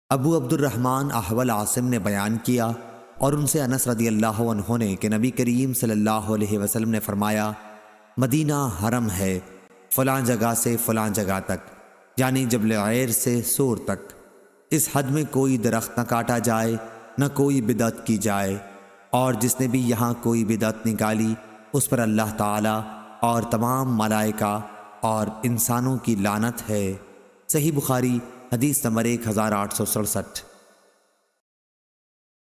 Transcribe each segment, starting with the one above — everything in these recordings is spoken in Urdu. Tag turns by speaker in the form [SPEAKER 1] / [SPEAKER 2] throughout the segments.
[SPEAKER 1] ابو عبد الرحمن احول عاصم نے بیان کیا اور ان سے انس رضی اللہ عنہ نے کہ نبی کریم صلی اللہ علیہ وسلم نے فرمایا، مدینہ حرم ہے فلاں جگہ سے فلاں جگہ تک، یعنی جبل عیر سے سور تک۔ اس حد میں کوئی درخت نہ کاٹا جائے، نہ کوئی بدعت کی جائے، اور جس نے بھی یہاں کوئی بدعت نکالی اس پر اللہ تعالی اور تمام ملائکہ اور انسانوں کی لعنت ہے۔ صحیح بخاری حدیث نمبر 1867۔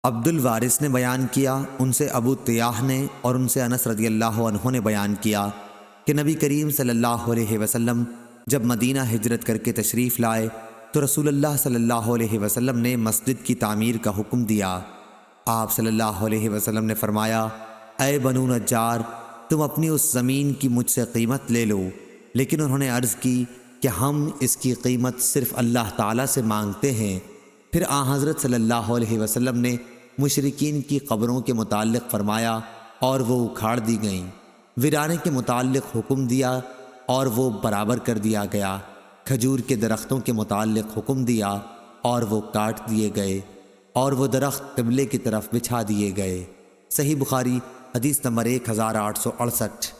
[SPEAKER 1] عبد الوارث نے بیان کیا، ان سے ابو طیاح نے اور ان سے انس رضی اللہ عنہ نے بیان کیا کہ نبی کریم صلی اللہ علیہ وسلم جب مدینہ ہجرت کر کے تشریف لائے تو رسول اللہ صلی اللہ علیہ وسلم نے مسجد کی تعمیر کا حکم دیا۔ آپ صلی اللہ علیہ وسلم نے فرمایا، اے بنو نجار، تم اپنی اس زمین کی مجھ سے قیمت لے لو۔ لیکن انہوں نے عرض کی کہ ہم اس کی قیمت صرف اللہ تعالیٰ سے مانگتے ہیں۔ پھر حضرت صلی اللہ علیہ وسلم نے مشرکین کی قبروں کے متعلق فرمایا اور وہ اکھاڑ دی گئیں، ویرانے کے متعلق حکم دیا اور وہ برابر کر دیا گیا، کھجور کے درختوں کے متعلق حکم دیا اور وہ کاٹ دیے گئے، اور وہ درخت قبلے کی طرف بچھا دیے گئے۔ صحیح بخاری حدیث نمبر 1868۔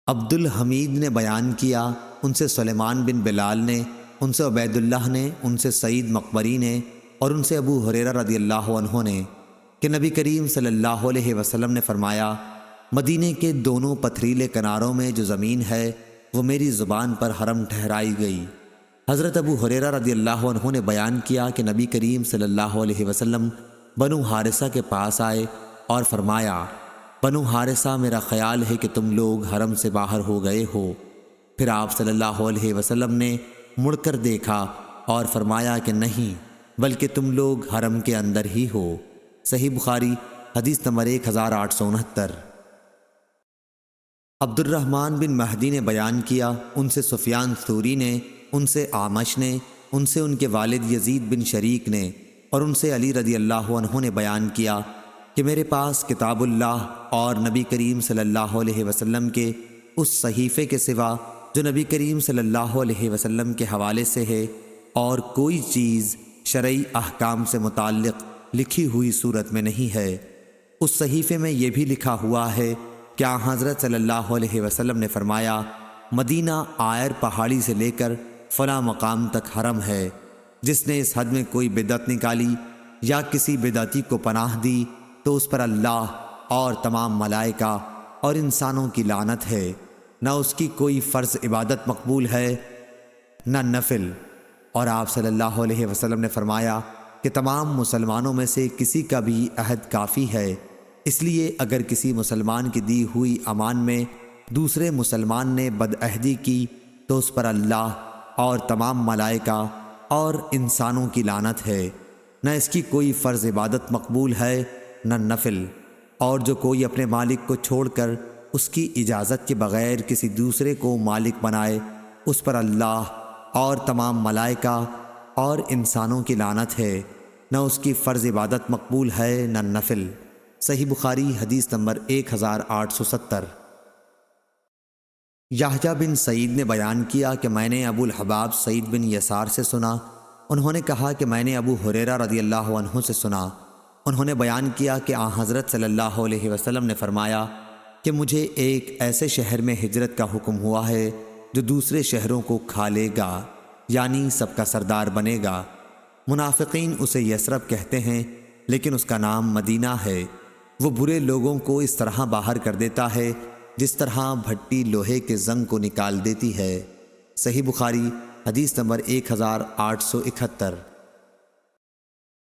[SPEAKER 1] عبد الحمید نے بیان کیا، ان سے سلیمان بن بلال نے، ان سے عبید اللہ نے، ان سے سعید مقبری نے اور ان سے ابو ہریرہ رضی اللہ عنہ نے کہ نبی کریم صلی اللہ علیہ وسلم نے فرمایا، مدینے کے دونوں پتھریلے کناروں میں جو زمین ہے وہ میری زبان پر حرم ٹھہرائی گئی۔ حضرت ابو ہریرہ رضی اللہ عنہ نے بیان کیا کہ نبی کریم صلی اللہ علیہ وسلم بنو حارثہ کے پاس آئے اور فرمایا، بنو حارثہ، میرا خیال ہے کہ تم لوگ حرم سے باہر ہو گئے ہو۔ پھر آپ صلی اللہ علیہ وسلم نے مڑ کر دیکھا اور فرمایا کہ نہیں، بلکہ تم لوگ حرم کے اندر ہی ہو۔ صحیح بخاری حدیث نمبر 1869۔ عبد الرحمن بن مہدی نے بیان کیا، ان سے سفیان ثوری نے، ان سے اعمش نے، ان سے ان کے والد یزید بن شریک نے اور ان سے علی رضی اللہ عنہ نے بیان کیا کہ میرے پاس کتاب اللہ اور نبی کریم صلی اللہ علیہ وسلم کے اس صحیفے کے سوا جو نبی کریم صلی اللہ علیہ وسلم کے حوالے سے ہے اور کوئی چیز شرعی احکام سے متعلق لکھی ہوئی صورت میں نہیں ہے۔ اس صحیفے میں یہ بھی لکھا ہوا ہے کہ حضرت صلی اللہ علیہ وسلم نے فرمایا، مدینہ آئر پہاڑی سے لے کر فلاں مقام تک حرم ہے، جس نے اس حد میں کوئی بدعت نکالی یا کسی بدعتی کو پناہ دی تو اس پر اللہ اور تمام ملائکہ اور انسانوں کی لعنت ہے، نہ اس کی کوئی فرض عبادت مقبول ہے نہ نفل۔ اور آپ صلی اللہ علیہ وسلم نے فرمایا کہ تمام مسلمانوں میں سے کسی کا بھی عہد کافی ہے، اس لیے اگر کسی مسلمان کی دی ہوئی امان میں دوسرے مسلمان نے بدعہدی کی تو اس پر اللہ اور تمام ملائکہ اور انسانوں کی لعنت ہے، نہ اس کی کوئی فرض عبادت مقبول ہے نہ نفل۔ اور جو کوئی اپنے مالک کو چھوڑ کر اس کی اجازت کے بغیر کسی دوسرے کو مالک بنائے اس پر اللہ اور تمام ملائکہ اور انسانوں کی لعنت ہے، نہ اس کی فرض عبادت مقبول ہے نہ نفل۔ صحیح بخاری حدیث نمبر 1870۔ یحییٰ بن سعید نے بیان کیا کہ میں نے ابو الحباب سعید بن یسار سے سنا، انہوں نے کہا کہ میں نے ابو ہریرہ رضی اللہ عنہ سے سنا، انہوں نے بیان کیا کہ حضرت صلی اللہ علیہ وسلم نے فرمایا کہ مجھے ایک ایسے شہر میں ہجرت کا حکم ہوا ہے جو دوسرے شہروں کو کھا لے گا، یعنی سب کا سردار بنے گا۔ منافقین اسے یثرب کہتے ہیں لیکن اس کا نام مدینہ ہے۔ وہ برے لوگوں کو اس طرح باہر کر دیتا ہے جس طرح بھٹی لوہے کے زنگ کو نکال دیتی ہے۔ صحیح بخاری حدیث نمبر 1871۔